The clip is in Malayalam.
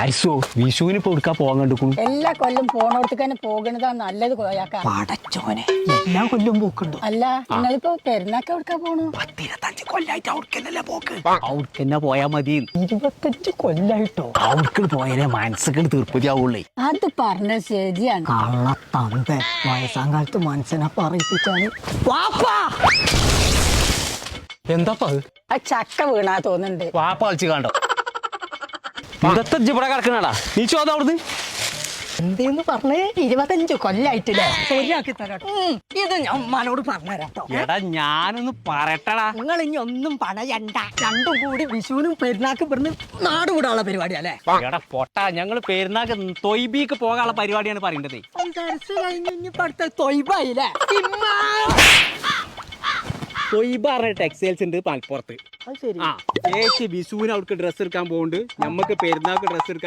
പായസോ വിഷുവിന് ഇപ്പൊ എടുക്കാൻ പോകാൻ കണ്ടുക്കും. എല്ലാ കൊല്ലം പോണോടത്തേക്ക് തന്നെ പോകണതാണ് നല്ലത്. കോയാക്ക പടച്ചോനെ എല്ലാ കൊല്ലം പോക്കുണ്ടോ? അല്ല നിങ്ങളിപ്പോ പെരുന്നാക്ക് എവിടുക്കാ പോണു? 10-25 കൊല്ലായിട്ട് അവിടക്കന്നല്ലേ പോക്ക്. അവിടക്കന്നെ പോയാ മതി. 25 കൊല്ലായിട്ടോ? അവിടക്ക് പോയാലേ മനസ്സൊക്കെ തീർപ്പതി ആവുള്ളേ. അത് പറഞ്ഞ ശരിയാണ്. കള്ളത്തന്ത വയസ്സാം കാലത്ത് മനസ്സിനെ പറയിപ്പിച്ചാല് എന്താ ആ ചക്ക വീണാ തോന്നുന്നുണ്ട്. വാപ്പ കളിച്ച് കണ്ടോ? ഇന്നത്തെ ഇവിടെ കിടക്കണാടാ നീ ചോദ അവിടുന്ന് എന്തേന്ന് പറഞ്ഞേ? 25 കൊല്ലായിട്ടില്ലേ? ശരിയാക്കി തരാട്ടോ. ഇത് ഞാൻ ഉമ്മാനോട് പറഞ്ഞുതരാട്ടോ. എടാ ഞാനൊന്ന് പറയട്ടടാ. നിങ്ങൾ ഇനി ഒന്നും പണയണ്ട. രണ്ടും കൂടി വിഷുവിനും പെരുന്നാക്ക് ഇവിടുന്ന് നാട് വിടാനുള്ള പരിപാടിയല്ലേ? എടാ പൊട്ടാ ഞങ്ങള് പെരുന്നാക്ക് തൊയ്ബിക്ക് പോകാനുള്ള പരിപാടിയാണ് പറയേണ്ടത്. കഴിഞ്ഞ് ഇനിയിപ്പോ അടുത്ത തൊയ്ബായില്ലേ? തൊയ്ബ പറഞ്ഞ ടെക്സ്റ്റൈൽസ് ഉണ്ട് മലപ്പുറത്ത്. അത് ശരി. ചേച്ചി വിഷുവിന് അവർക്ക് ഡ്രസ്സ് എടുക്കാൻ പോകുന്നുണ്ട്. ഞമ്മക്ക് പെരുന്നാക്ക് ഡ്രസ്സ് എടുക്കാൻ